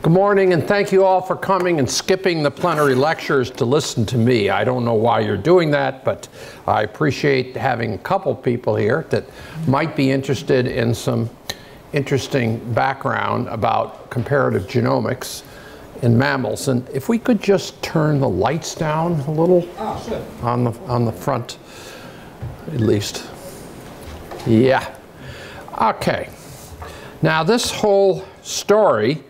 Good morning, and thank you all for coming and skipping the plenary lectures to listen to me. I don't know why you're doing that, but I appreciate having a couple people here that might be interested in some interesting background about comparative genomics in mammals. And if we could just turn the lights down a little sure. on the front, at least. Yeah. Okay. Now this whole story,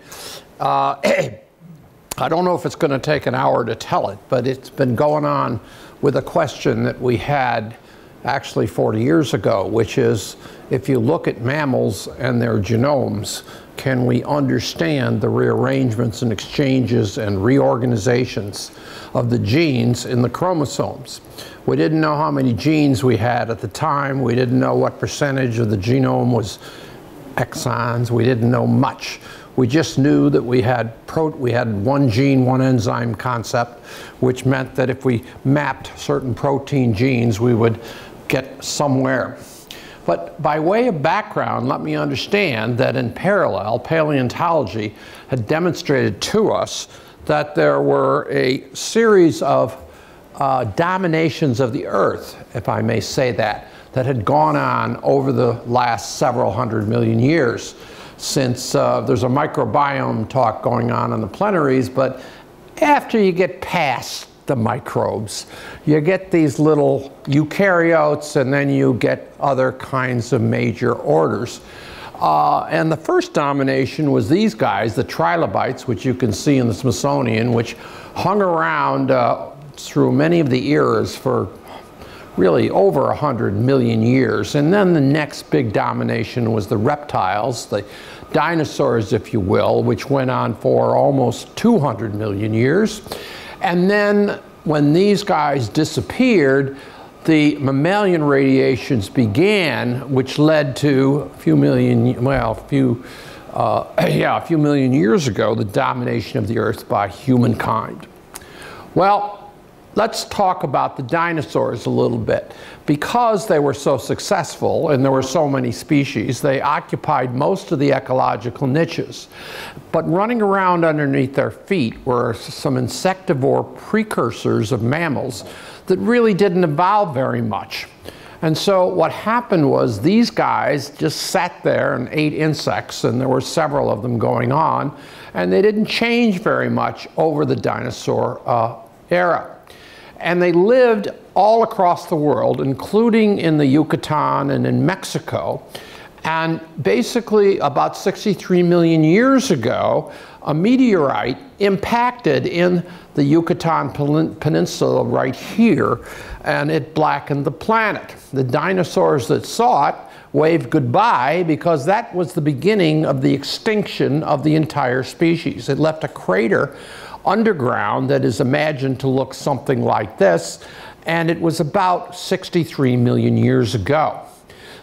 I don't know if it's going to take an hour to tell it, but it's been going on with a question that we had actually 40 years ago, which is, if you look at mammals and their genomes, can we understand the rearrangements and exchanges and reorganizations of the genes in the chromosomes? We didn't know how many genes we had at the time. We didn't know what percentage of the genome was exons. We didn't know much. We just knew that we had one gene, one enzyme concept, which meant that if we mapped certain protein genes, we would get somewhere. But by way of background, let me understand that in parallel, paleontology had demonstrated to us that there were a series of dominations of the Earth, if I may say that had gone on over the last several hundred million years. Since there's a microbiome talk going on in the plenaries, but after you get past the microbes, you get these little eukaryotes, and then you get other kinds of major orders. And the first domination was these guys, the trilobites, which you can see in the Smithsonian, which hung around through many of the eras for really over 100 million years. And then the next big domination was the reptiles, the dinosaurs, if you will, which went on for almost 200 million years. And then when these guys disappeared, the mammalian radiations began, which led to a few million years ago, the domination of the Earth by humankind. Well, let's talk about the dinosaurs a little bit. Because they were so successful and there were so many species, they occupied most of the ecological niches. But running around underneath their feet were some insectivore precursors of mammals that really didn't evolve very much. And so what happened was these guys just sat there and ate insects, and there were several of them going on, and they didn't change very much over the dinosaur era. And they lived all across the world, including in the Yucatan and in Mexico. And basically, about 63 million years ago, a meteorite impacted in the Yucatan Peninsula right here, and it blackened the planet. The dinosaurs that saw it waved goodbye, because that was the beginning of the extinction of the entire species. It left a crater underground that is imagined to look something like this, and it was about 63 million years ago.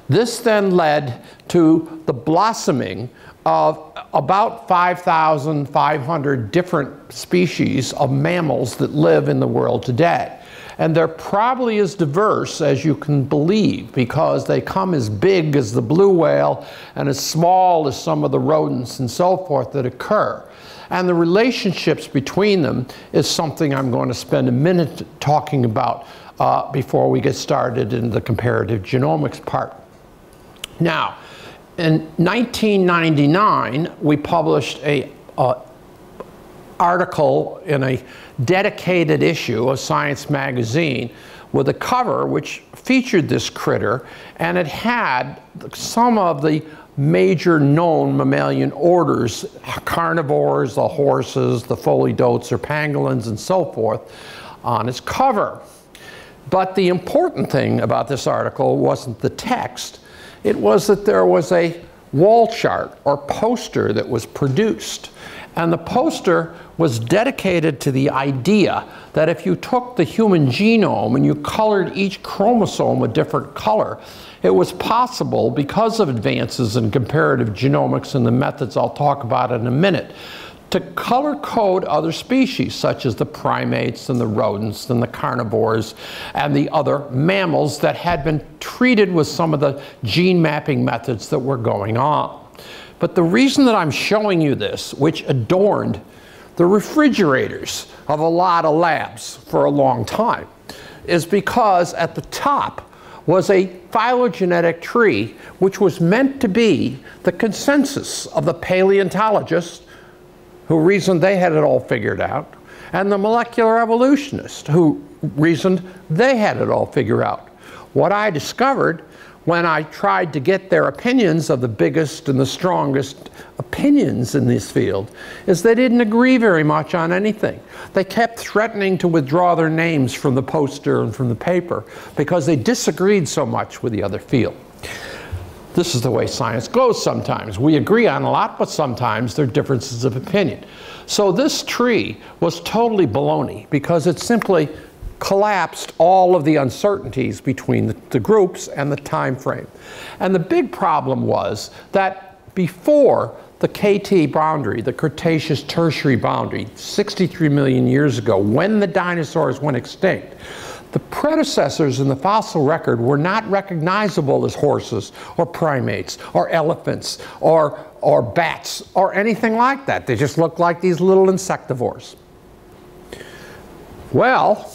This then led to the blossoming of about 5,500 different species of mammals that live in the world today. And they're probably as diverse as you can believe, because they come as big as the blue whale and as small as some of the rodents and so forth that occur. And the relationships between them is something I'm going to spend a minute talking about before we get started in the comparative genomics part. Now, in 1999, we published an article in a dedicated issue of Science magazine with a cover which featured this critter, and it had some of the major known mammalian orders, carnivores, the horses, the folidotes or pangolins, and so forth, on its cover. But the important thing about this article wasn't the text. It was that there was a wall chart or poster that was produced. And the poster was dedicated to the idea that if you took the human genome and you colored each chromosome a different color, it was possible, because of advances in comparative genomics and the methods I'll talk about in a minute, to color code other species, such as the primates and the rodents and the carnivores and the other mammals that had been treated with some of the gene mapping methods that were going on. But the reason that I'm showing you this, which adorned the refrigerators of a lot of labs for a long time, is because at the top was a phylogenetic tree which was meant to be the consensus of the paleontologists who reasoned they had it all figured out, and the molecular evolutionists who reasoned they had it all figured out. What I discovered when I tried to get their opinions of the biggest and the strongest opinions in this field is they didn't agree very much on anything. They kept threatening to withdraw their names from the poster and from the paper because they disagreed so much with the other field. This is the way science goes sometimes. We agree on a lot, but sometimes there are differences of opinion. So this tree was totally baloney because it simply collapsed all of the uncertainties between the groups and the time frame. And the big problem was that before the KT boundary, the Cretaceous Tertiary boundary, 63 million years ago, when the dinosaurs went extinct, the predecessors in the fossil record were not recognizable as horses or primates or elephants or bats or anything like that. They just looked like these little insectivores. Well,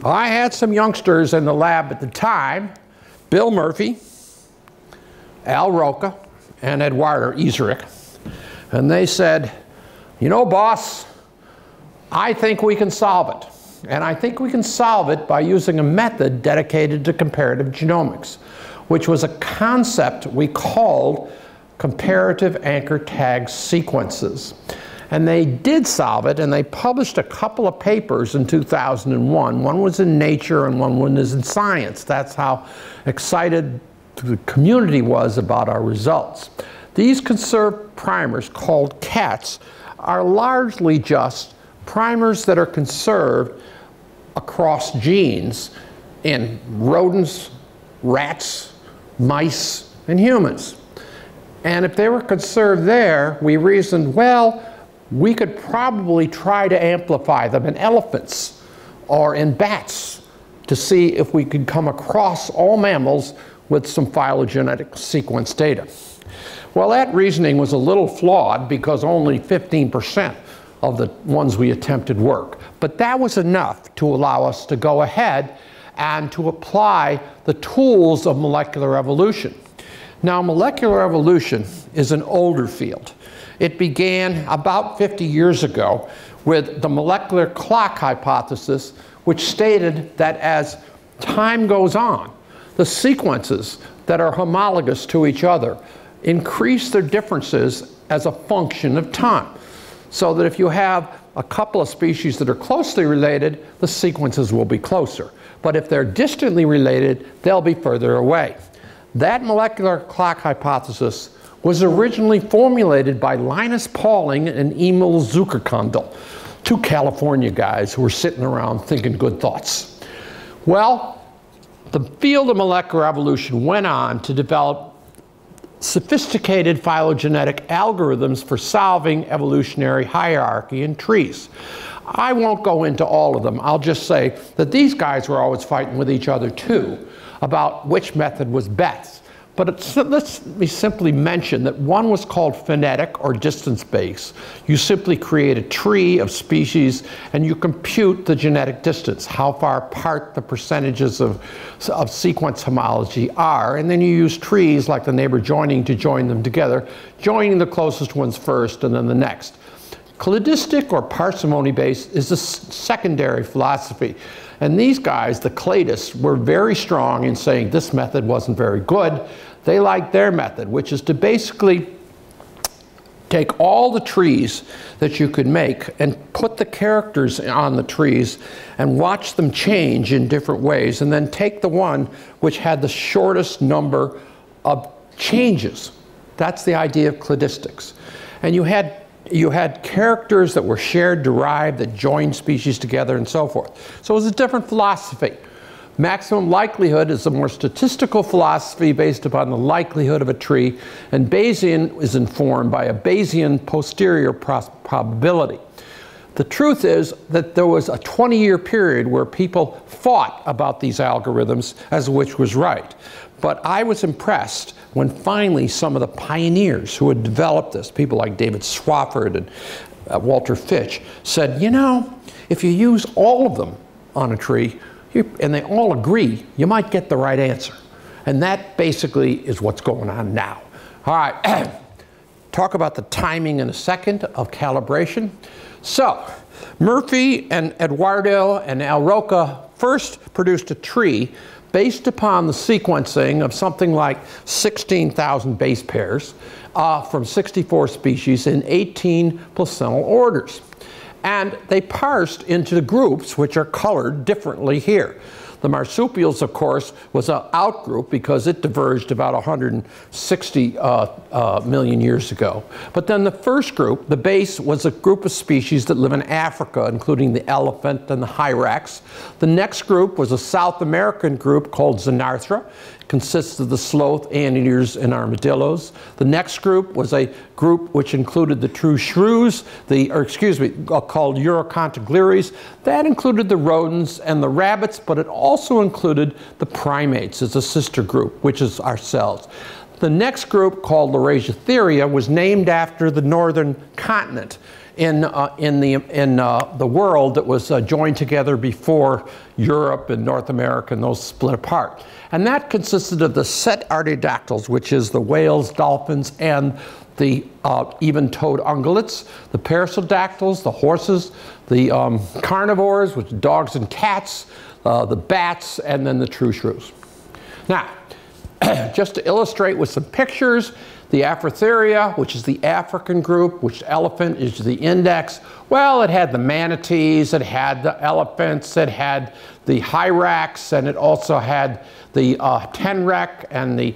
I had some youngsters in the lab at the time, Bill Murphy, Al Roca, and Eduardo Iseric, and they said, you know, boss, I think we can solve it. And I think we can solve it by using a method dedicated to comparative genomics, which was a concept we called comparative anchor tag sequences. And they did solve it, and they published a couple of papers in 2001. One was in Nature and one was in Science. That's how excited the community was about our results. These conserved primers, called CATs, are largely just primers that are conserved across genes in rodents, rats, mice, and humans. And if they were conserved there, we reasoned, well, we could probably try to amplify them in elephants or in bats to see if we could come across all mammals with some phylogenetic sequence data. Well, that reasoning was a little flawed because only 15% of the ones we attempted work. But that was enough to allow us to go ahead and to apply the tools of molecular evolution. Now, molecular evolution is an older field. It began about 50 years ago with the molecular clock hypothesis, which stated that as time goes on, the sequences that are homologous to each other increase their differences as a function of time. So that if you have a couple of species that are closely related, the sequences will be closer. But if they're distantly related, they'll be further away. That molecular clock hypothesis was originally formulated by Linus Pauling and Emil Zuckerkandl, two California guys who were sitting around thinking good thoughts. Well, the field of molecular evolution went on to develop sophisticated phylogenetic algorithms for solving evolutionary hierarchy in trees. I won't go into all of them. I'll just say that these guys were always fighting with each other too about which method was best. But let me simply mention that one was called phonetic or distance-based. You simply create a tree of species and you compute the genetic distance, how far apart the percentages of sequence homology are, and then you use trees like the neighbor joining to join them together, joining the closest ones first and then the next. Cladistic or parsimony-based is a secondary philosophy. And these guys, the cladists, were very strong in saying this method wasn't very good. They liked their method, which is to basically take all the trees that you could make and put the characters on the trees and watch them change in different ways, and then take the one which had the shortest number of changes. That's the idea of cladistics. And you had characters that were shared, derived, that joined species together, and so forth. So it was a different philosophy. Maximum likelihood is a more statistical philosophy based upon the likelihood of a tree, and Bayesian is informed by a Bayesian posterior probability. The truth is that there was a 20-year period where people fought about these algorithms as which was right. But I was impressed when finally some of the pioneers who had developed this, people like David Swafford and Walter Fitch, said, you know, if you use all of them on a tree, and they all agree, you might get the right answer. And that basically is what's going on now. All right, talk about the timing in a second of calibration. So, Murphy and Eduardo and Al Roca first produced a tree based upon the sequencing of something like 16,000 base pairs from 64 species in 18 placental orders. And they parsed into groups which are colored differently here. The marsupials, of course, was an outgroup because it diverged about 160 million years ago. But then the first group, the base, was a group of species that live in Africa, including the elephant and the hyrax. The next group was a South American group called Xenarthra. It consists of the sloth, anteaters, and armadillos. The next group was a group which included the true shrews, called Urocontigleres. That included the rodents and the rabbits, but it also included the primates as a sister group, which is ourselves. The next group, called Laurasiatheria, was named after the northern continent in the world that was joined together before Europe and North America and those split apart. And that consisted of the set artiodactyls, which is the whales, dolphins, and the even-toed ungulates, the perissodactyls, the horses, the carnivores, which are dogs and cats, the bats, and then the true shrews. Now, just to illustrate with some pictures, the Afrotheria, which is the African group, which elephant is the index, well, it had the manatees, it had the elephants, it had the hyrax, and it also had the tenrec and the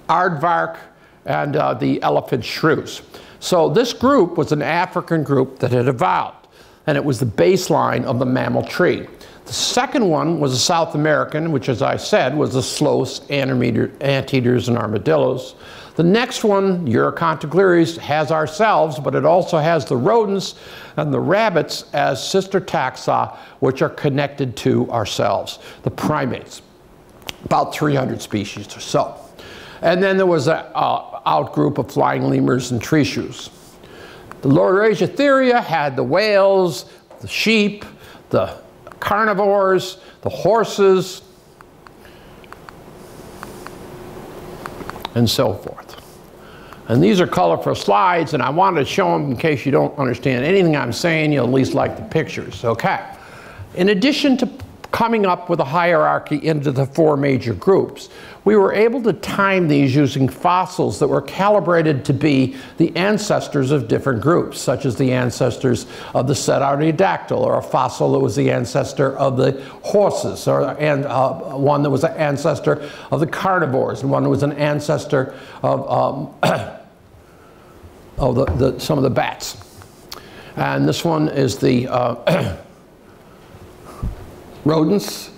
aardvark and the elephant shrews. So this group was an African group that had evolved, and it was the baseline of the mammal tree. The second one was a South American, which, as I said, was the sloths, anteaters, and armadillos. The next one, Urocontigleres, has ourselves, but it also has the rodents and the rabbits as sister taxa, which are connected to ourselves, the primates, about 300 species or so. And then there was an outgroup of flying lemurs and tree shrews. The Laurasiatheria had the whales, the sheep, the carnivores, the horses, and so forth. And these are colorful slides, and I wanted to show them in case you don't understand anything I'm saying, you'll at least like the pictures, okay? In addition to coming up with a hierarchy into the four major groups, we were able to time these using fossils that were calibrated to be the ancestors of different groups, such as the ancestors of the set artiodactyl, or a fossil that was the ancestor of the horses, or one that was an ancestor of the carnivores, and one that was an ancestor of some of the bats. And this one is the rodents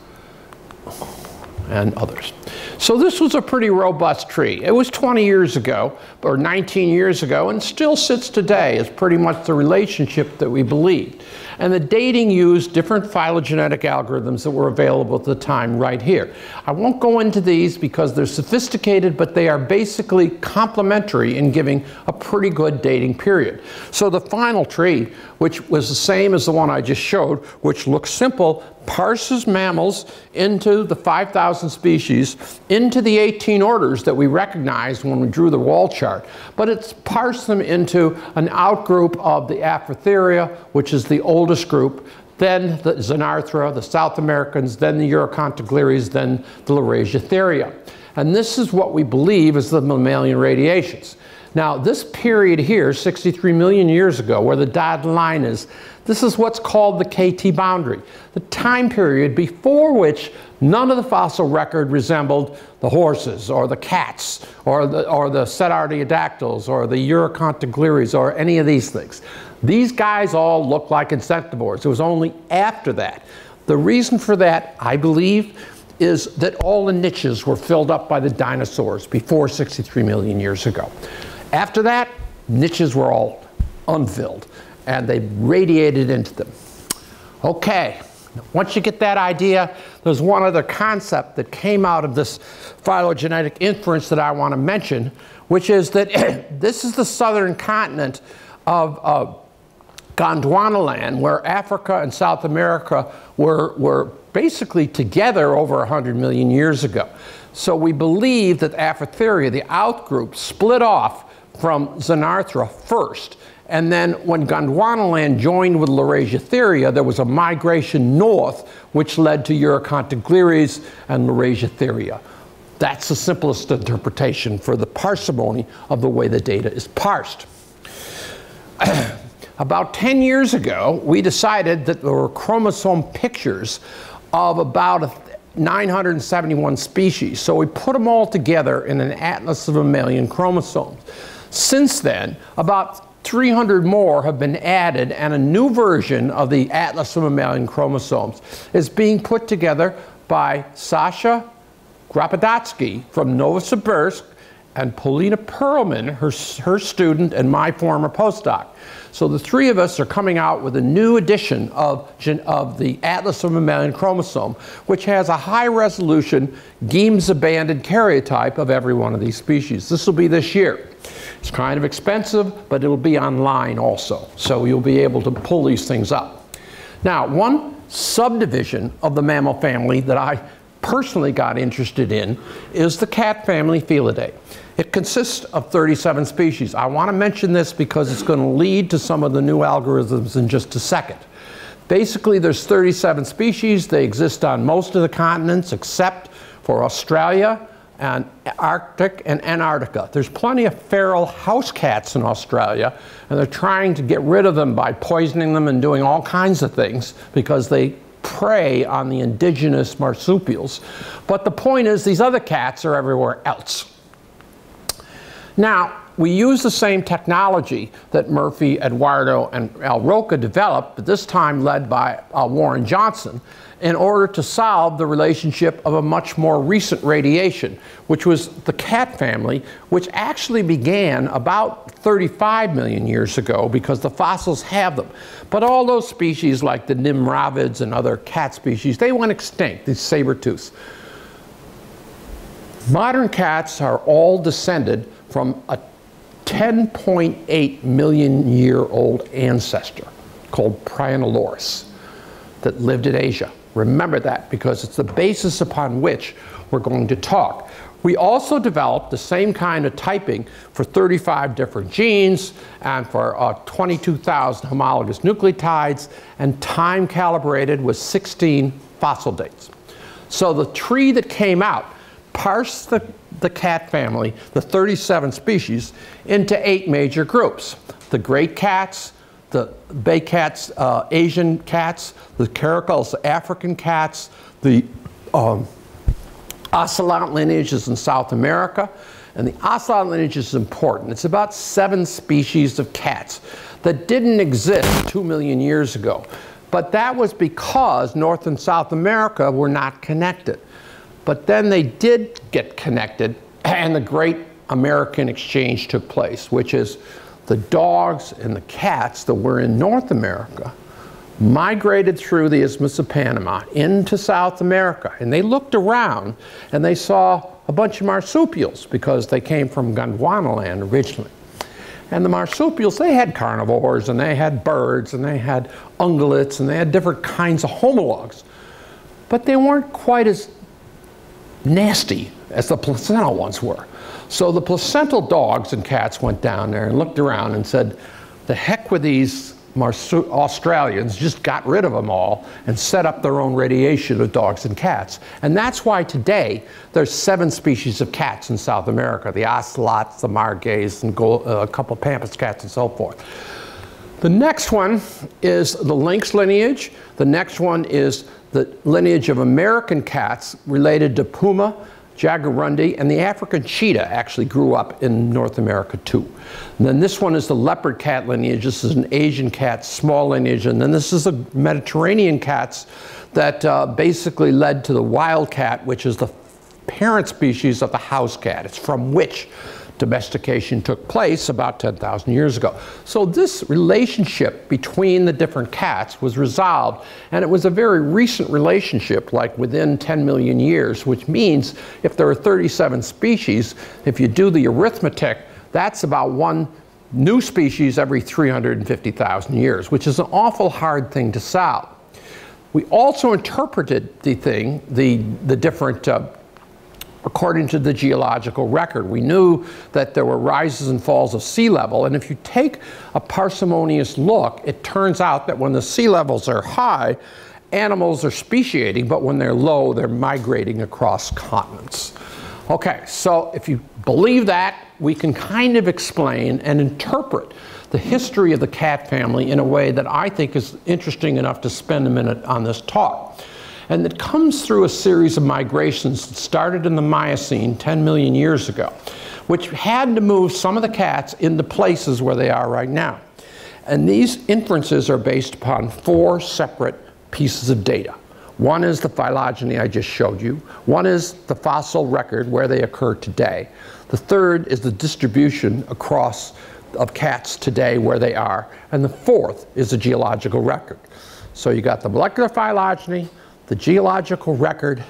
and others. So this was a pretty robust tree. It was 20 years ago, or 19 years ago, and still sits today as pretty much the relationship that we believed. And the dating used different phylogenetic algorithms that were available at the time right here. I won't go into these because they're sophisticated, but they are basically complementary in giving a pretty good dating period. So the final tree, which was the same as the one I just showed, which looks simple, parses mammals into the 5,000 species, into the 18 orders that we recognized when we drew the wall chart, but it's parsed them into an outgroup of the Afrotheria, which is the oldest group, then the Xenarthra, the South Americans, then the Urocontigleres, then the Laurasiatheria. And this is what we believe is the mammalian radiations. Now, this period here, 63 million years ago, where the dotted line is, this is what's called the KT boundary, the time period before which none of the fossil record resembled the horses or the cats or the set artiodactyls or the Urocontigleres or any of these things. These guys all look like insectivores. It was only after that. The reason for that, I believe, is that all the niches were filled up by the dinosaurs before 63 million years ago. After that, niches were all unfilled, and they radiated into them. Okay, Once you get that idea, there's one other concept that came out of this phylogenetic inference that I want to mention, which is that this is the southern continent of Gondwanaland, where Africa and South America were basically together over 100 million years ago. So we believe that Aphotheria, the outgroup, split off from Xenarthra first. And then when Gondwanaland joined with Laurasiatheria, there was a migration north, which led to Urocontigleres and Laurasiatheria. That's the simplest interpretation for the parsimony of the way the data is parsed. About 10 years ago, we decided that there were chromosome pictures of about 971 species. So we put them all together in an atlas of mammalian chromosomes. Since then, about 300 more have been added, and a new version of the Atlas of Mammalian Chromosomes is being put together by Sasha Grapodatsky from Novosibirsk and Polina Perlman, her student and my former postdoc. So the three of us are coming out with a new edition of the Atlas of Mammalian Chromosome, which has a high-resolution Giemsa-banded karyotype of every one of these species. This will be this year. It's kind of expensive, but it'll be online also, so you'll be able to pull these things up. Now, one subdivision of the mammal family that I personally got interested in is the cat family Felidae. It consists of 37 species. I want to mention this because it's going to lead to some of the new algorithms in just a second. Basically, there's 37 species. They exist on most of the continents except for Australia and Arctic and Antarctica. There's plenty of feral house cats in Australia, and they're trying to get rid of them by poisoning them and doing all kinds of things because they prey on the indigenous marsupials. But the point is, these other cats are everywhere else. Now, we use the same technology that Murphy, Eduardo, and Al Roca developed, but this time led by Warren Johnson, in order to solve the relationship of a much more recent radiation, which was the cat family, which actually began about 35 million years ago because the fossils have them. But all those species like the nimravids and other cat species, they went extinct, these saber-tooths. Modern cats are all descended from a 10.8 million year old ancestor called Prionolorus that lived in Asia. Remember that because it's the basis upon which we're going to talk. We also developed the same kind of typing for 35 different genes and for 22,000 homologous nucleotides, and time calibrated with 16 fossil dates. So the tree that came out parsed the cat family, the 37 species, into 8 major groups. The great cats, the bay cats, Asian cats, the caracals, African cats, the ocelot lineages in South America. And the ocelot lineage is important. It's about 7 species of cats that didn't exist 2 million years ago. But that was because North and South America were not connected. But then they did get connected, and the great American exchange took place, which is the dogs and the cats that were in North America migrated through the Isthmus of Panama into South America. And they looked around and they saw a bunch of marsupials because they came from Gondwanaland originally. And the marsupials, they had carnivores and they had birds and they had ungulates and they had different kinds of homologs. But they weren't quite as nasty as the placental ones were. So the placental dogs and cats went down there and looked around and said, the heck with these Australians, just got rid of them all and set up their own radiation of dogs and cats. And that's why today there's 7 species of cats in South America, the ocelots, the margays, and a couple of pampas cats and so forth. The next one is the lynx lineage. The next one is the lineage of American cats related to puma, jaguarundi, and the African cheetah actually grew up in North America too. And then this one is the leopard cat lineage. This is an Asian cat, small lineage. And then this is the Mediterranean cats that basically led to the wild cat, which is the parent species of the house cat. It's from which domestication took place about 10,000 years ago. So this relationship between the different cats was resolved, and it was a very recent relationship, like within 10 million years, which means if there are 37 species, if you do the arithmetic, that's about one new species every 350,000 years, which is an awful hard thing to solve. We also interpreted the thing, the different according to the geological record. We knew that there were rises and falls of sea level, and if you take a parsimonious look, it turns out that when the sea levels are high, animals are speciating, but when they're low, they're migrating across continents. Okay, so if you believe that, we can kind of explain and interpret the history of the cat family in a way that I think is interesting enough to spend a minute on this talk. And it comes through a series of migrations that started in the Miocene 10 million years ago, which had to move some of the cats into places where they are right now. And these inferences are based upon 4 separate pieces of data. One is the phylogeny I just showed you. One is the fossil record where they occur today. The third is the distribution across of cats today where they are. And the fourth is the geological record. So you got the molecular phylogeny, the geological record,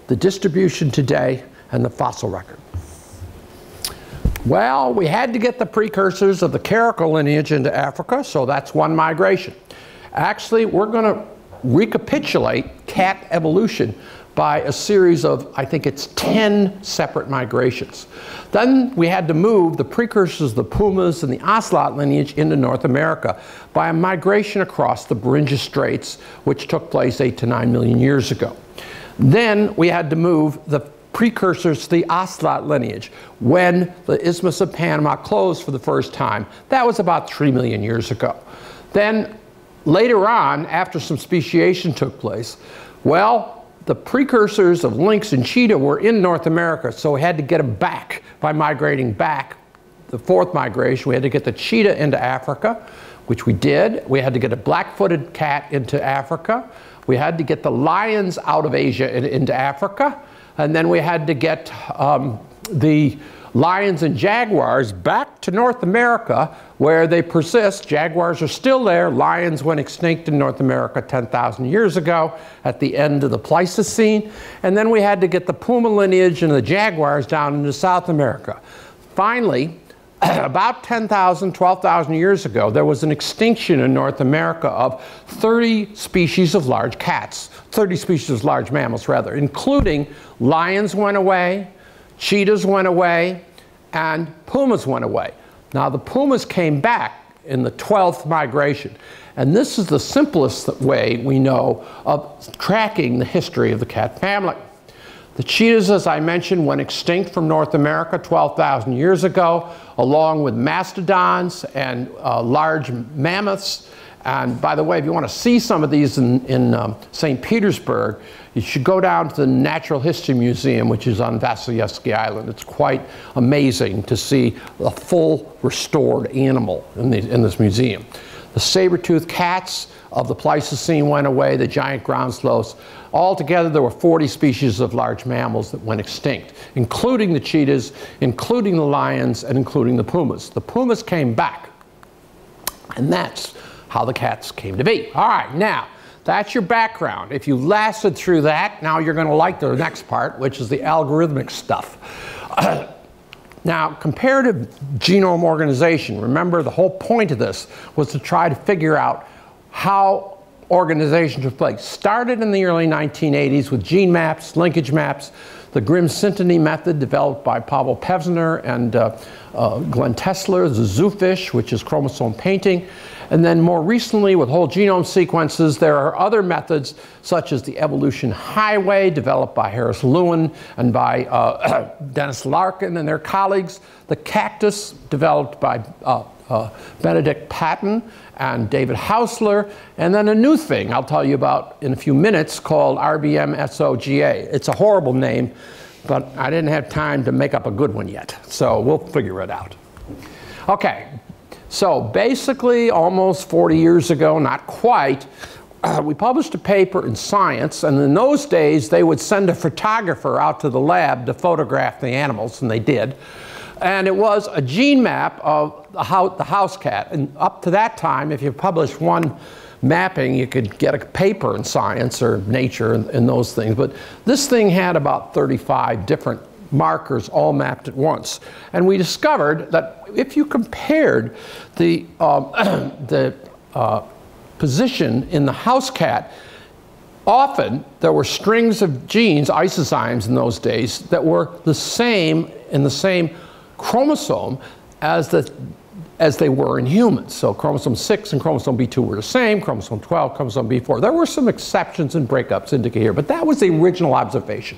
the distribution today, and the fossil record. Well, we had to get the precursors of the caracal lineage into Africa, so that's one migration. Actually, we're going to recapitulate cat evolution by a series of, I think it's 10 separate migrations. Then we had to move the precursors of the pumas and the ocelot lineage into North America by a migration across the Beringia Straits, which took place 8 to 9 million years ago. Then we had to move the precursors to the ocelot lineage when the Isthmus of Panama closed for the first time. That was about 3 million years ago. Then later on, after some speciation took place, well, the precursors of lynx and cheetah were in North America, so we had to get them back by migrating back. The fourth migration, we had to get the cheetah into Africa, which we did. We had to get a black-footed cat into Africa. We had to get the lions out of Asia and into Africa. And then we had to get the lions and jaguars back to North America, where they persist. Jaguars are still there. Lions went extinct in North America 10,000 years ago at the end of the Pleistocene. And then we had to get the puma lineage and the jaguars down into South America. Finally, about 10,000, 12,000 years ago, there was an extinction in North America of 30 species of large cats, 30 species of large mammals, rather, including lions went away, cheetahs went away, and pumas went away. Now, the pumas came back in the 12th migration, and this is the simplest way we know of tracking the history of the cat family. The cheetahs, as I mentioned, went extinct from North America 12,000 years ago, along with mastodons and large mammoths. And by the way, if you want to see some of these in St. Petersburg, you should go down to the Natural History Museum, which is on Vasilyevsky Island. It's quite amazing to see a full restored animal in this museum. The saber-toothed cats of the Pleistocene went away, the giant ground sloths. Altogether, there were 40 species of large mammals that went extinct, including the cheetahs, including the lions, and including the pumas. The pumas came back, and that's how the cats came to be. All right, now, that's your background. If you lasted through that, now you're going to like the next part, which is the algorithmic stuff. Now, comparative genome organization, remember the whole point of this was to try to figure out how organization took place. Started in the early 1980s with gene maps, linkage maps, the Grimm-Synteny method developed by Pavel Pevsner and Glenn Tesler, the zoofish, which is chromosome painting. And then more recently, with whole genome sequences, there are other methods, such as the evolution highway, developed by Harris Lewin and by Dennis Larkin and their colleagues. The cactus, developed by Benedict Patton and David Hausler. And then a new thing I'll tell you about in a few minutes called RBM-SOGA. It's a horrible name, but I didn't have time to make up a good one yet. So we'll figure it out. Okay. So basically, almost 40 years ago, not quite, we published a paper in Science, and in those days, they would send a photographer out to the lab to photograph the animals, and they did. And it was a gene map of the house cat. And up to that time, if you published one mapping, you could get a paper in Science or Nature and those things. But this thing had about 35 different markers all mapped at once. And we discovered that if you compared the position in the house cat, often there were strings of genes, isozymes in those days, that were the same in the same chromosome as they were in humans. So chromosome 6 and chromosome B2 were the same, chromosome 12, chromosome B4. There were some exceptions and breakups indicated here, but that was the original observation.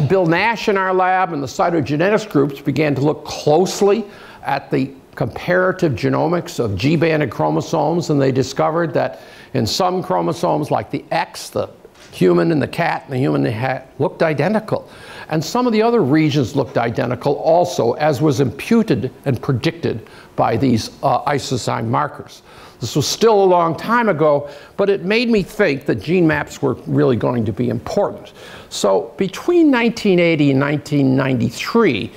Bill Nash in our lab and the cytogenetics groups began to look closely at the comparative genomics of G-banded chromosomes, and they discovered that in some chromosomes, like the X, the human and the cat and the human and the cat, looked identical. And some of the other regions looked identical also, as was imputed and predicted by these isozyme markers. This was still a long time ago, but it made me think that gene maps were really going to be important. So between 1980 and 1993,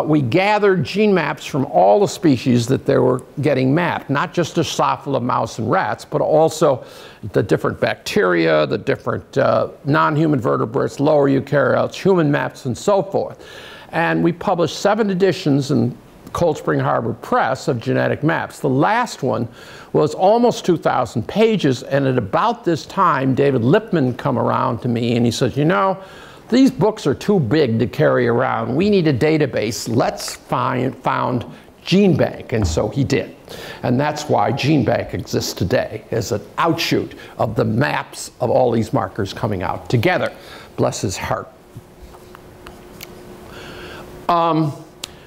we gathered gene maps from all the species that they were getting mapped, not just Drosophila, mouse, and rats, but also the different bacteria, the different non-human vertebrates, lower eukaryotes, human maps, and so forth. And we published 7 editions in Cold Spring Harbor Press of genetic maps. The last one was almost 2,000 pages, and at about this time, David Lipman come around to me and he said, you know, these books are too big to carry around. We need a database. Let's found GeneBank. And so he did. And that's why GeneBank exists today, as an outshoot of the maps of all these markers coming out together. Bless his heart.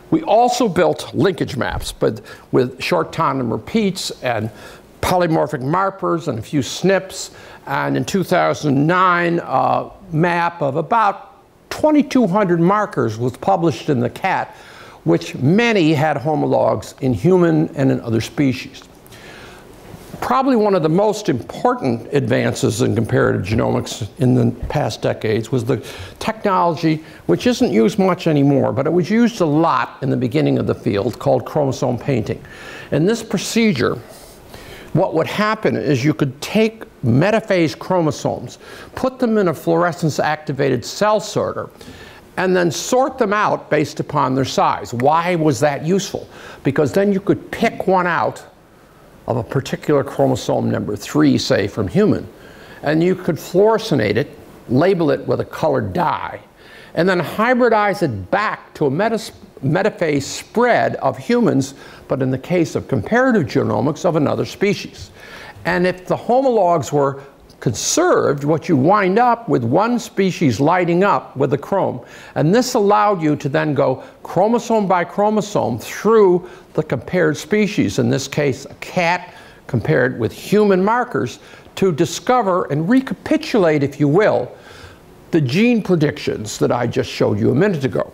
We also built linkage maps, but with short tandem repeats and polymorphic markers and a few SNPs. And in 2009, a map of about 2,200 markers was published in the cat, which many had homologs in human and in other species. Probably one of the most important advances in comparative genomics in the past decades was the technology, which isn't used much anymore, but it was used a lot in the beginning of the field, called chromosome painting. In this procedure, what would happen is you could take metaphase chromosomes, put them in a fluorescence-activated cell sorter, and then sort them out based upon their size. Why was that useful? Because then you could pick one out of a particular chromosome number 3, say, from human, and you could fluoresceinate it, label it with a colored dye, and then hybridize it back to a metaphase spread of humans, but in the case of comparative genomics, of another species. And if the homologs were conserved, what you wind up with one species lighting up with the chrome. And this allowed you to then go chromosome by chromosome through the compared species, in this case a cat compared with human markers, to discover and recapitulate, if you will, the gene predictions that I just showed you a minute ago.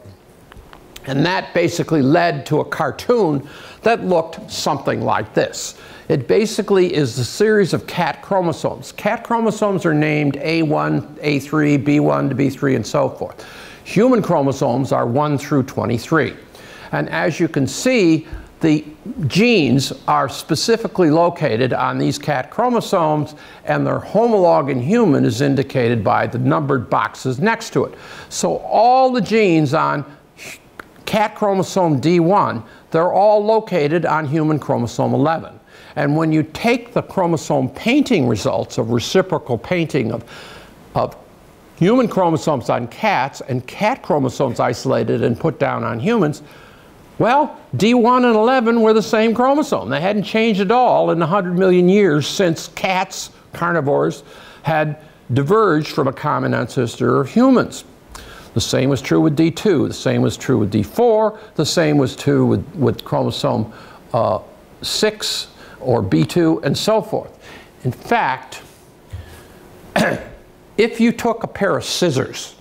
And that basically led to a cartoon that looked something like this. It basically is a series of cat chromosomes. Cat chromosomes are named A1, A3, B1 to B3, and so forth. Human chromosomes are 1 through 23. And as you can see, the genes are specifically located on these cat chromosomes, and their homolog in human is indicated by the numbered boxes next to it. So all the genes on cat chromosome D1, they're all located on human chromosome 11. And when you take the chromosome painting results of reciprocal painting of human chromosomes on cats and cat chromosomes isolated and put down on humans, well, D1 and 11 were the same chromosome. They hadn't changed at all in the 100 million years since cats, carnivores, had diverged from a common ancestor of humans. The same was true with D2, the same was true with D4, the same was true with chromosome 6 or B2, and so forth. In fact, if you took a pair of scissors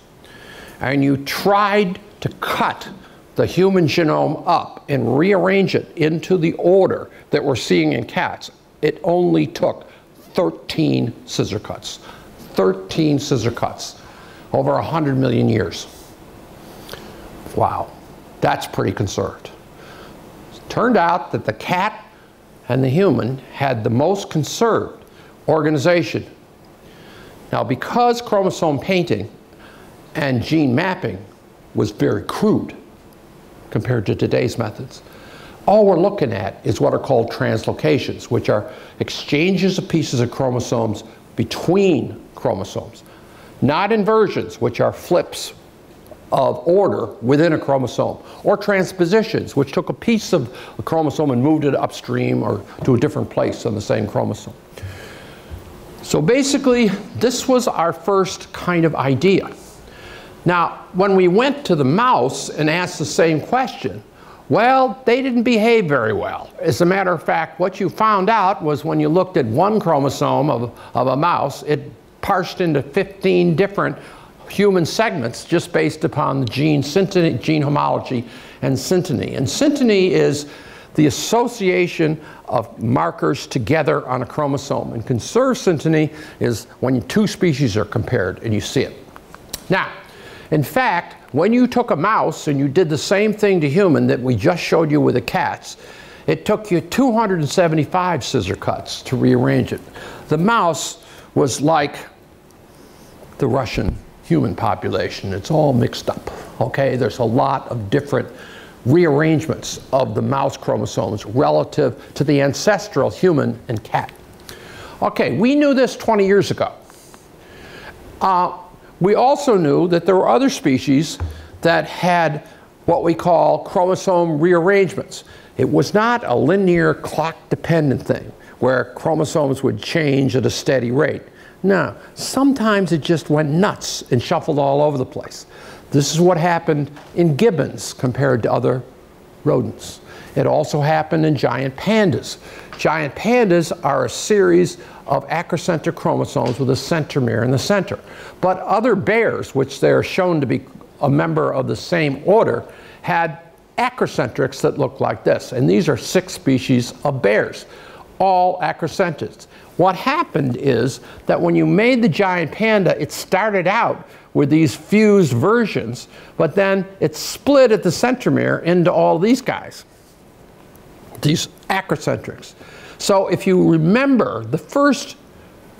and you tried to cut the human genome up and rearrange it into the order that we're seeing in cats, it only took 13 scissor cuts. 13 scissor cuts over 100 million years. Wow. That's pretty conserved. It turned out that the cat and the human had the most conserved organization. Now, because chromosome painting and gene mapping was very crude compared to today's methods, all we're looking at is what are called translocations, which are exchanges of pieces of chromosomes between chromosomes, not inversions, which are flips of order within a chromosome, or transpositions, which took a piece of a chromosome and moved it upstream or to a different place on the same chromosome. So basically, this was our first kind of idea. Now, when we went to the mouse and asked the same question, well, they didn't behave very well. As a matter of fact, what you found out was when you looked at one chromosome of a mouse, it parsed into 15 different human segments just based upon the gene synteny, gene homology, and synteny. And synteny is the association of markers together on a chromosome. And conserved synteny is when two species are compared and you see it. Now, in fact, when you took a mouse and you did the same thing to human that we just showed you with the cats, it took you 275 scissor cuts to rearrange it. The mouse was like the Russian human population. It's all mixed up, okay? There's a lot of different rearrangements of the mouse chromosomes relative to the ancestral human and cat. Okay, we knew this 20 years ago. We also knew that there were other species that had what we call chromosome rearrangements. It was not a linear clock-dependent thing where chromosomes would change at a steady rate. No, sometimes it just went nuts and shuffled all over the place. This is what happened in gibbons compared to other rodents. It also happened in giant pandas. Giant pandas are a series of acrocentric chromosomes with a centromere in the center. But other bears, which they are shown to be a member of the same order, had acrocentrics that look like this. And these are 6 species of bears, all acrocentrics. What happened is that when you made the giant panda, it started out with these fused versions, but then it split at the centromere into all these guys, these acrocentrics. So if you remember, the first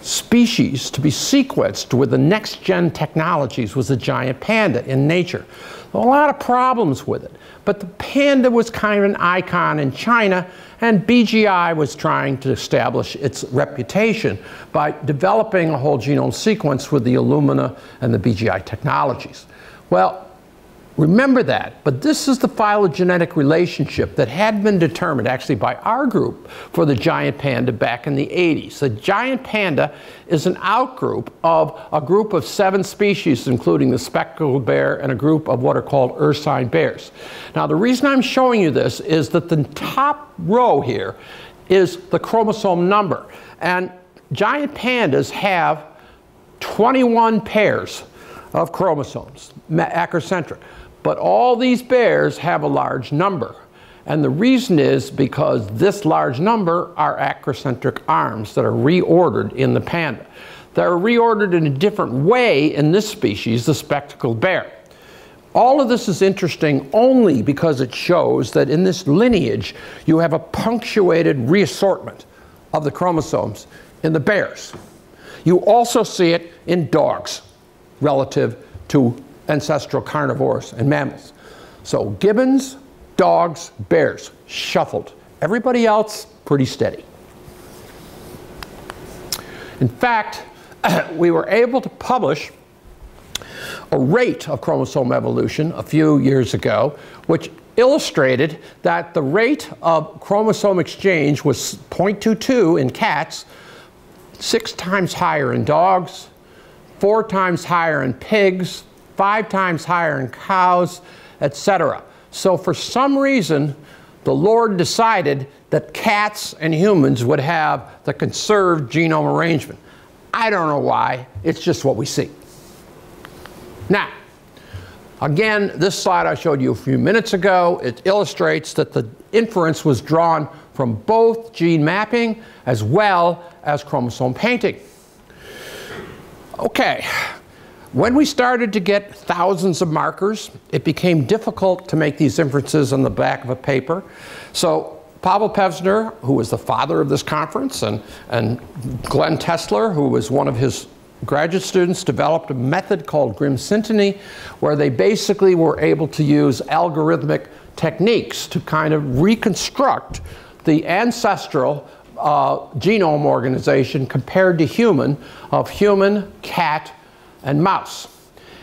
species to be sequenced with the next-gen technologies was the giant panda in nature. A lot of problems with it, but the panda was kind of an icon in China, and BGI was trying to establish its reputation by developing a whole genome sequence with the Illumina and the BGI technologies. Well, remember that, but this is the phylogenetic relationship that had been determined actually by our group for the giant panda back in the 80s. The giant panda is an outgroup of a group of 7 species, including the spectacled bear and a group of what are called ursine bears. Now, the reason I'm showing you this is that the top row here is the chromosome number. And giant pandas have 21 pairs of chromosomes, acrocentric. But all these bears have a large number. And the reason is because this large number are acrocentric arms that are reordered in the panda. They're reordered in a different way in this species, the spectacled bear. All of this is interesting only because it shows that in this lineage you have a punctuated reassortment of the chromosomes in the bears. You also see it in dogs relative to ancestral carnivores and mammals. So gibbons, dogs, bears, shuffled. Everybody else, pretty steady. In fact, we were able to publish a rate of chromosome evolution a few years ago, which illustrated that the rate of chromosome exchange was 0.22 in cats, 6 times higher in dogs, 4 times higher in pigs, 5 times higher in cows, etc. So for some reason, the Lord decided that cats and humans would have the conserved genome arrangement. I don't know why, it's just what we see. Now, again, this slide I showed you a few minutes ago, it illustrates that the inference was drawn from both gene mapping as well as chromosome painting. Okay. When we started to get thousands of markers, it became difficult to make these inferences on the back of a paper. So Pavel Pevsner, who was the father of this conference, and Glenn Tesler, who was one of his graduate students, developed a method called Grim-Synteny, where they basically were able to use algorithmic techniques to kind of reconstruct the ancestral genome organization compared to human, of human, cat, and mouse.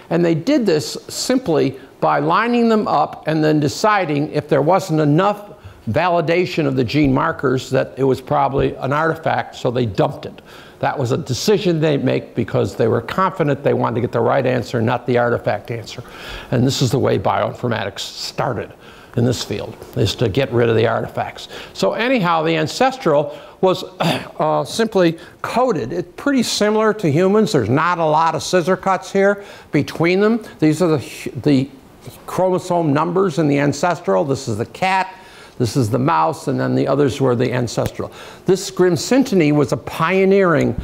And they did this simply by lining them up and then deciding if there wasn't enough validation of the gene markers that it was probably an artifact, so they dumped it. That was a decision they make because they were confident they wanted to get the right answer, not the artifact answer. And this is the way bioinformatics started in this field, is to get rid of the artifacts. So anyhow, the ancestral was simply coded. It's pretty similar to humans. There's not a lot of scissor cuts here between them. These are the chromosome numbers in the ancestral. This is the cat. This is the mouse, and then the others were the ancestral. This Grim-Synteny was a pioneering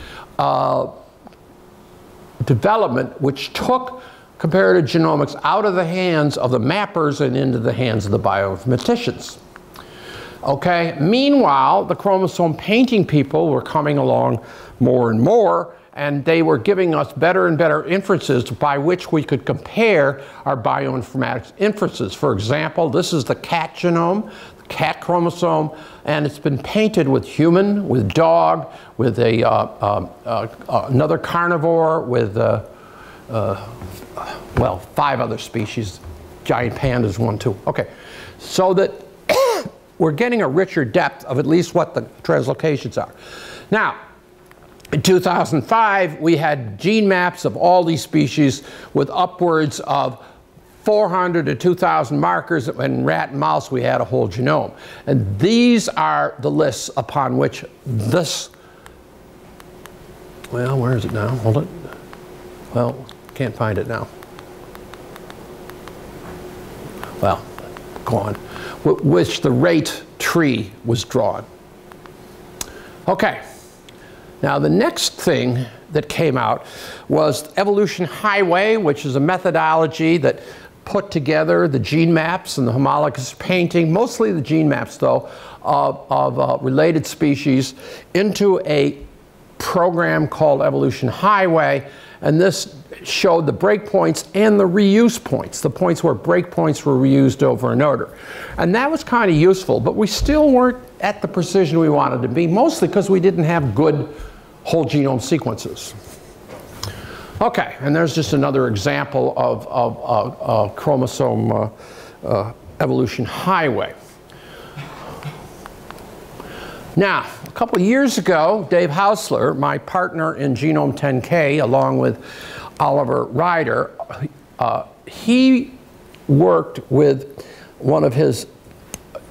development which took comparative genomics out of the hands of the mappers and into the hands of the bioinformaticians. Okay, meanwhile, the chromosome painting people were coming along more and more, and they were giving us better and better inferences by which we could compare our bioinformatics inferences. For example, this is the cat genome, the cat chromosome, and it's been painted with human, with dog, with another carnivore, with well, 5 other species. Giant pandas, 1, 2. Okay, so that we're getting a richer depth of at least what the translocations are. Now, in 2005, we had gene maps of all these species with upwards of 400 to 2,000 markers. In rat and mouse, we had a whole genome. And these are the lists upon which this, well, where is it now? Hold it. Well, can't find it now. Well, gone. Which the rate tree was drawn. Okay. Now the next thing that came out was Evolution Highway, which is a methodology that put together the gene maps and the homologous painting, mostly the gene maps though, of related species into a program called Evolution Highway. And this showed the breakpoints and the reuse points, the points where breakpoints were reused over and over. And that was kind of useful, but we still weren't at the precision we wanted to be, mostly because we didn't have good whole genome sequences. Okay, and there's just another example of chromosome evolution highway. Now, a couple of years ago, Dave Hausler, my partner in Genome 10K, along with Oliver Ryder, he worked with one of his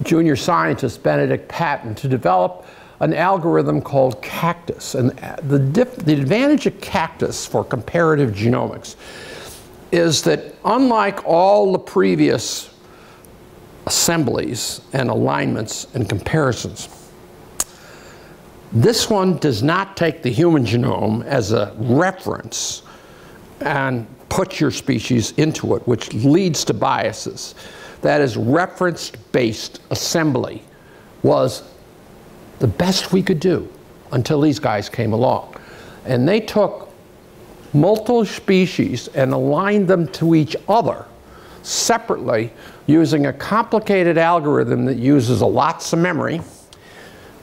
junior scientists, Benedict Patton, to develop an algorithm called Cactus. And the advantage of Cactus for comparative genomics is that unlike all the previous assemblies and alignments and comparisons, this one does not take the human genome as a reference and put your species into it, which leads to biases. That is, reference-based assembly was the best we could do until these guys came along. And they took multiple species and aligned them to each other separately using a complicated algorithm that uses lots of memory.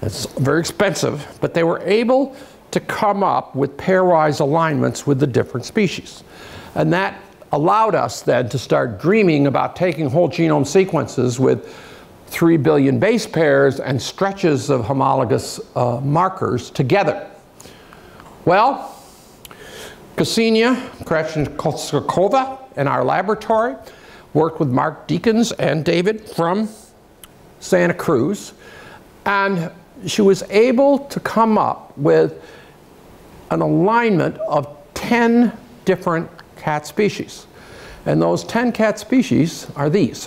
It's very expensive, but they were able to come up with pairwise alignments with the different species. And that allowed us then to start dreaming about taking whole genome sequences with 3 billion base pairs and stretches of homologous markers together. Well, Ksenia Krashenkovskova in our laboratory worked with Mark Deakins and David from Santa Cruz, and she was able to come up with an alignment of 10 different cat species. And those 10 cat species are these.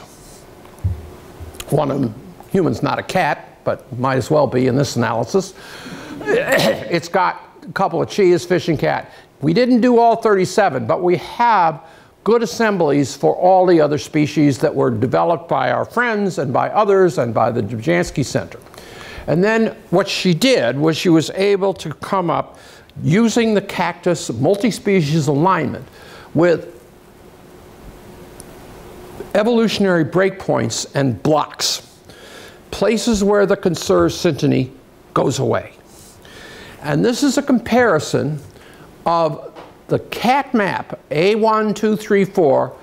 One of them, human's not a cat, but might as well be in this analysis. It's got a couple of cheetahs, fishing cat, We didn't do all 37, but we have good assemblies for all the other species that were developed by our friends and by others and by the Jansky Center. And then what she did was she was able to come up using the cactus multi-species alignment with evolutionary breakpoints and blocks, places where the conserved synteny goes away. And this is a comparison of the cat map A1, 2, 3, 4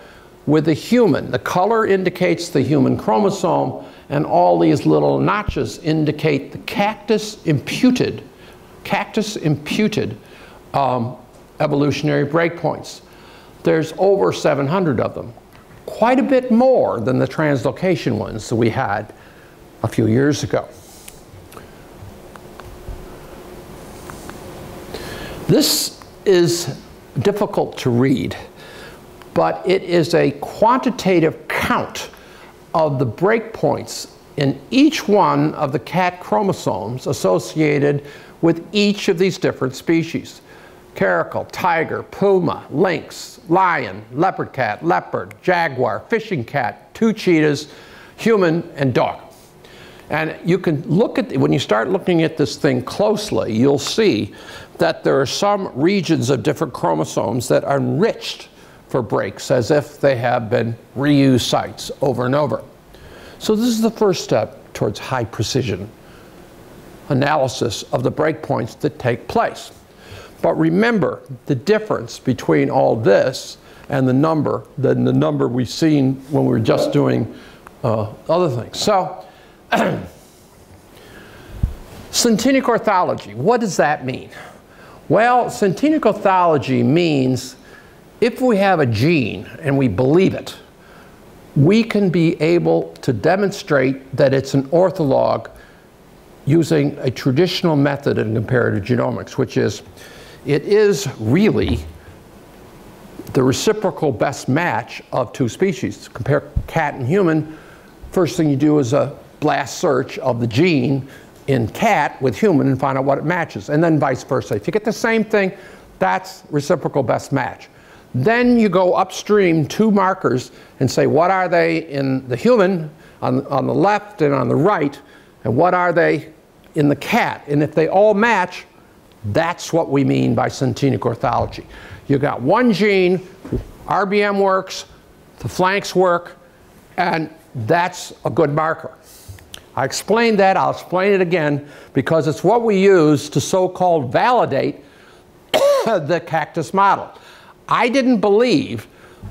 with the human. The color indicates the human chromosome, and all these little notches indicate the cactus imputed evolutionary breakpoints. There's over 700 of them, quite a bit more than the translocation ones that we had a few years ago. This is difficult to read, but it is a quantitative count of the breakpoints in each one of the cat chromosomes associated with each of these different species. Caracal, tiger, puma, lynx, lion, leopard cat, leopard, jaguar, fishing cat, 2 cheetahs, human, and dog. And you can look at, when you start looking at this thing closely, you'll see that there are some regions of different chromosomes that are enriched for breaks, as if they have been reused sites over and over. So this is the first step towards high precision analysis of the breakpoints that take place. But remember the difference between all this and the number we've seen when we were just doing other things. So, synthetic orthology, what does that mean? Well, synthetic orthology means if we have a gene and we believe it, we can be able to demonstrate that it's an ortholog using a traditional method in comparative genomics, which is, it is really the reciprocal best match of 2 species. Compare cat and human, first thing you do is a blast search of the gene in cat with human and find out what it matches, and then vice versa. If you get the same thing, that's reciprocal best match. Then you go upstream 2 markers and say, what are they in the human on the left and on the right, and what are they in the cat? And if they all match, that's what we mean by synthetic orthology. You've got one gene, RBM works, the flanks work, and that's a good marker. I explained that, I'll explain it again, because it's what we use to so-called validate the cactus model. I didn't believe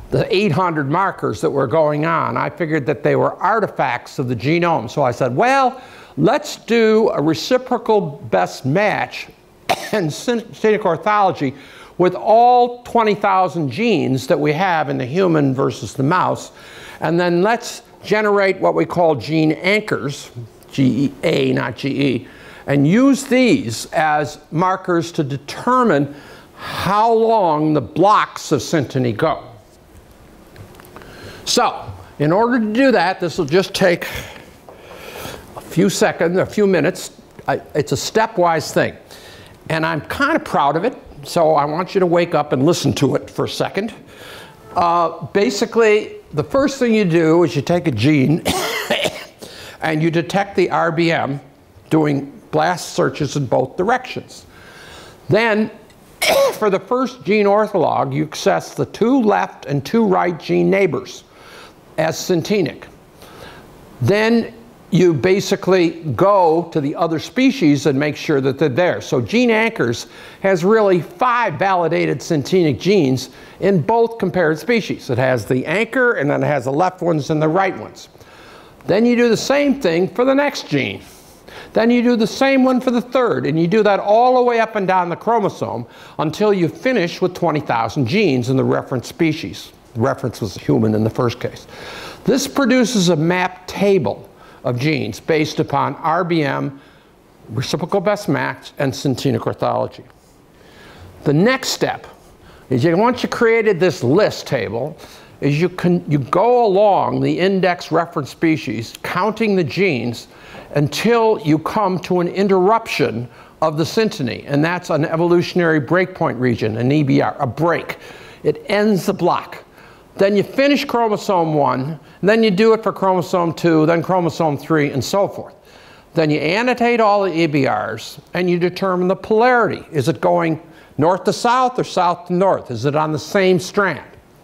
the 800 markers that were going on. I figured that they were artifacts of the genome. So I said, well, let's do a reciprocal best match and synthetic orthology with all 20,000 genes that we have in the human versus the mouse. And then let's generate what we call gene anchors, GA, not GE, and use these as markers to determine how long the blocks of synteny go. So, in order to do that, this will just take a few seconds, a few minutes. It's a stepwise thing. And I'm kind of proud of it, so I want you to wake up and listen to it for a second. Basically, the first thing you do is you take a gene and you detect the RBM doing blast searches in both directions. Then, for the first gene ortholog, you access the 2 left and 2 right gene neighbors as synthetic. Then you basically go to the other species and make sure that they're there. So gene anchors has really 5 validated synthetic genes in both compared species. It has the anchor, and then it has the left ones and the right ones. Then you do the same thing for the next gene. Then you do the same one for the third, and you do that all the way up and down the chromosome until you finish with 20,000 genes in the reference species. The reference was human in the first case. This produces a map table of genes based upon RBM, reciprocal best match, and synthetic orthology. The next step is, once you created this list table, is you go along the index reference species, counting the genes until you come to an interruption of the synteny, and that's an evolutionary breakpoint region, an EBR, a break. It ends the block. Then you finish chromosome 1, and then you do it for chromosome 2, then chromosome 3, and so forth. Then you annotate all the EBRs, and you determine the polarity. Is it going north to south or south to north? Is it on the same strand?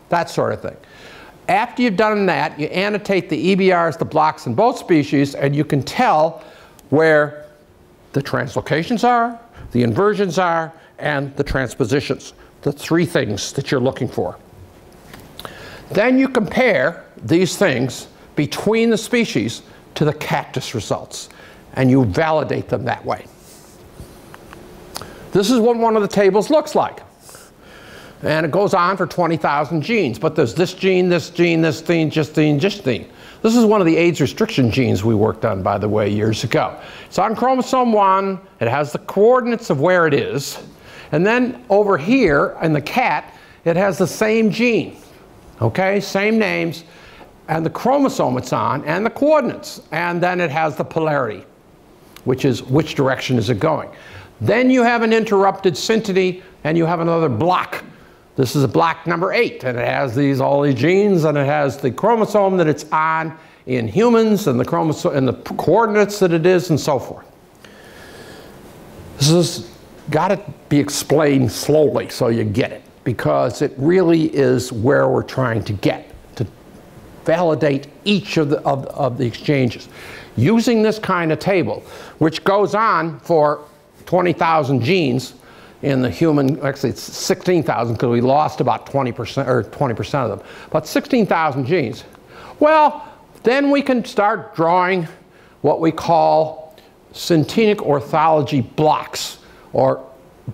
That sort of thing. After you've done that, you annotate the EBRs, the blocks in both species, and you can tell where the translocations are, the inversions are, and the transpositions, the three things that you're looking for. Then you compare these things between the species to the cactus results, and you validate them that way. This is what one of the tables looks like. And it goes on for 20,000 genes, but there's this gene, this gene, this gene, this gene, this gene. This is one of the AIDS restriction genes we worked on, by the way, years ago. It's on chromosome 1. It has the coordinates of where it is. And then over here in the cat, it has the same gene. Okay, same names, and the chromosome it's on, and the coordinates. And then it has the polarity, which is which direction is it going. Then you have an interrupted synteny, and you have another block. This is a block number 8, and it has all these genes, and it has the chromosome that it's on in humans, and the chromosome and the coordinates that it is, and so forth. This has got to be explained slowly so you get it, because it really is where we're trying to get to validate each of the exchanges using this kind of table, which goes on for 20,000 genes. In the human, actually it's 16,000 because we lost about 20% or 20% of them, about 16,000 genes. Well, then we can start drawing what we call syntenic orthology blocks, or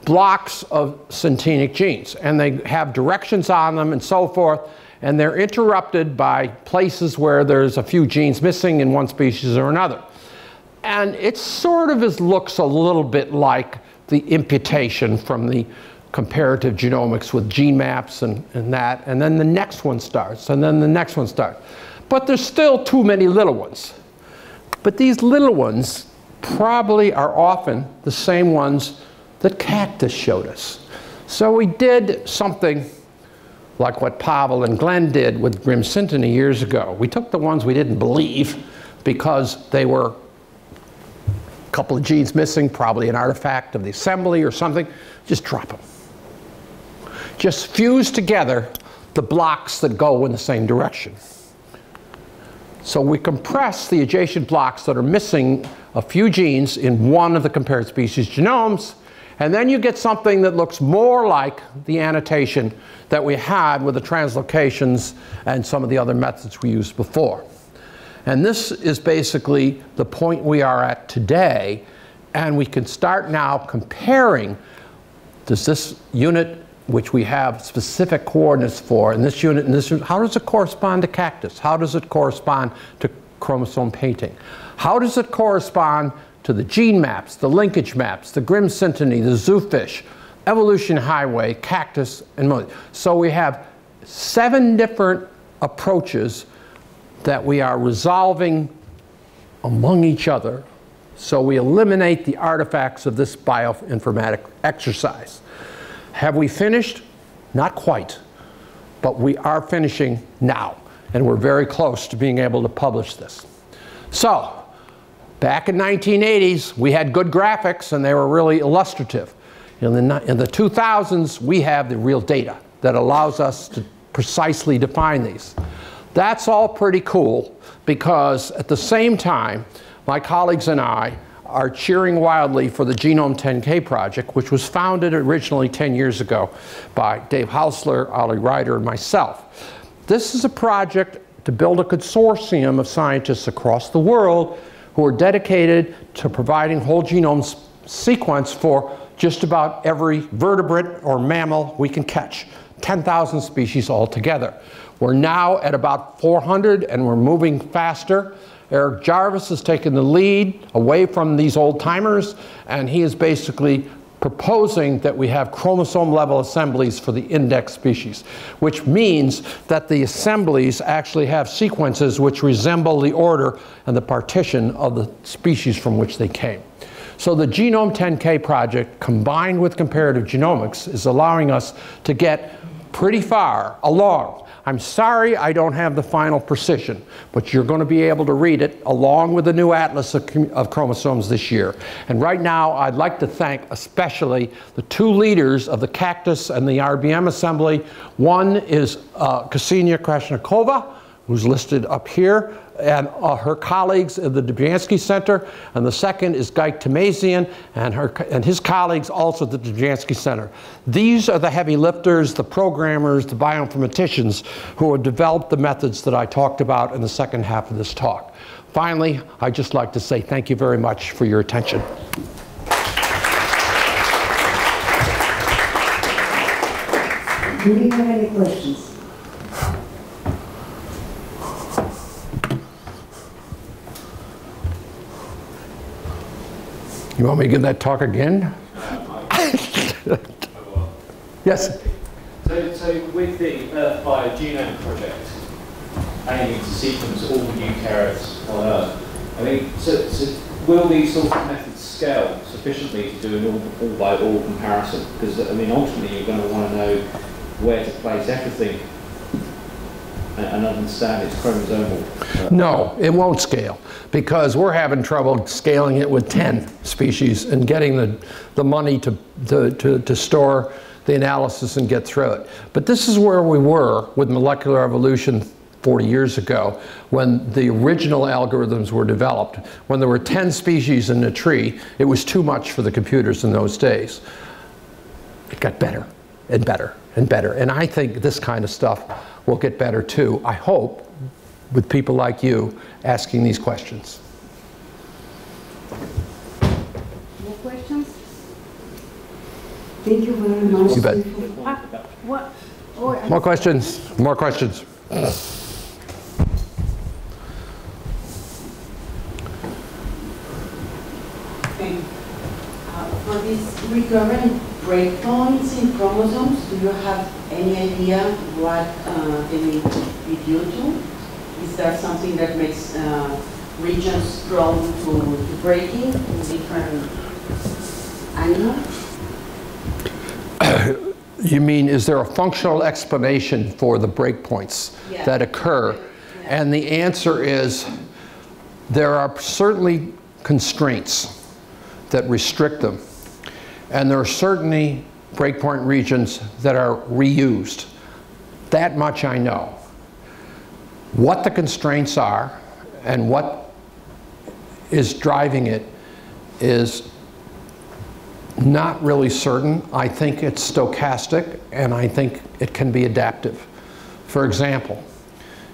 blocks of syntenic genes, and they have directions on them and so forth, and they're interrupted by places where there's a few genes missing in one species or another. And it sort of looks a little bit like the imputation from the comparative genomics with gene maps and that, and then the next one starts, and then the next one starts. But there's still too many little ones. But these little ones probably are often the same ones that cactus showed us. So we did something like what Pavel and Glenn did with Grimm synteny years ago. We took the ones we didn't believe because they were couple of genes missing, probably an artifact of the assembly or something, just drop them. Just fuse together the blocks that go in the same direction. So we compress the adjacent blocks that are missing a few genes in one of the compared species genomes, and then you get something that looks more like the annotation that we had with the translocations and some of the other methods we used before. And this is basically the point we are at today, and we can start now comparing, does this unit, which we have specific coordinates for, and this unit, how does it correspond to cactus? How does it correspond to chromosome painting? How does it correspond to the gene maps, the linkage maps, the Grimm synteny, the zoofish, evolution highway, cactus, and most? So we have 7 different approaches that we are resolving among each other, so we eliminate the artifacts of this bioinformatic exercise. Have we finished? Not quite, but we are finishing now, and we're very close to being able to publish this. So, back in 1980s, we had good graphics, and they were really illustrative. In the 2000s, we have the real data that allows us to precisely define these. That's all pretty cool, because at the same time, my colleagues and I are cheering wildly for the Genome 10K project, which was founded originally 10 years ago by Dave Hausler, Ollie Ryder, and myself. This is a project to build a consortium of scientists across the world who are dedicated to providing whole genome sequence for just about every vertebrate or mammal we can catch, 10,000 species altogether. We're now at about 400, and we're moving faster. Eric Jarvis has taken the lead away from these old timers, and he is basically proposing that we have chromosome level assemblies for the index species, which means that the assemblies actually have sequences which resemble the order and the partition of the species from which they came. So the Genome 10K project, combined with comparative genomics, is allowing us to get pretty far along. I'm sorry I don't have the final precision, but you're going to be able to read it along with the new atlas of chromosomes this year. And right now, I'd like to thank especially the two leaders of the Cactus and the RBM assembly. One is Ksenia Krasnikova, who's listed up here, and her colleagues at the Dubyansky Center, and the second is Guy Tamazian and his colleagues also at the Dubyansky Center. These are the heavy lifters, the programmers, the bioinformaticians who have developed the methods that I talked about in the second half of this talk. Finally, I'd just like to say thank you very much for your attention. Do we have any questions? You want me to give that talk again? Yes? So with the Earth Biogenome Project, aiming to sequence all the eukaryotes on Earth, I mean, so will these sorts of methods scale sufficiently to do an all-by-all comparison? Because, I mean, ultimately you're going to want to know where to place everything and understand its chromosomal. No, it won't scale, because we're having trouble scaling it with 10 species and getting the money to store the analysis and get through it. But this is where we were with molecular evolution 40 years ago, when the original algorithms were developed. When there were 10 species in a tree, it was too much for the computers in those days. It got better and better and better. And I think this kind of stuff will get better too, I hope, with people like you asking these questions. More questions? Thank you very much. You bet. What? Oh, More questions? More questions? For these recurrent breakpoints in chromosomes, do you have any idea what they may be due to? Is there something that makes regions prone to breaking in different animals? You mean, is there a functional explanation for the breakpoints that occur? Yeah. And the answer is, there are certainly constraints that restrict them. And there are certainly breakpoint regions that are reused. That much I know. What the constraints are and what is driving it is not really certain. I think it's stochastic, and I think it can be adaptive. For example,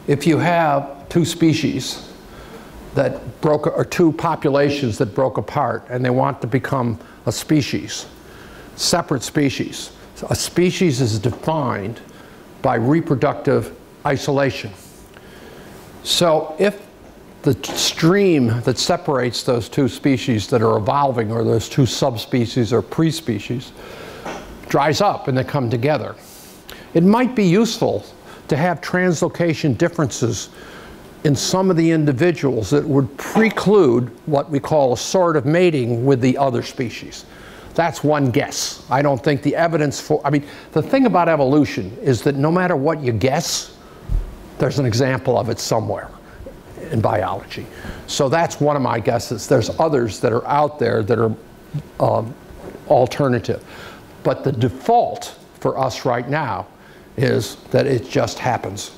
if you have two species that broke, or two populations that broke apart, and they want to become a species, separate species. A species is defined by reproductive isolation. So if the stream that separates those two species that are evolving, or those two subspecies or pre-species, dries up and they come together, it might be useful to have translocation differences in some of the individuals that would preclude what we call a sort of mating with the other species. That's one guess. I don't think the evidence for, I mean, the thing about evolution is that no matter what you guess, there's an example of it somewhere in biology. So that's one of my guesses. There's others that are out there that are alternative. But the default for us right now is that it just happens.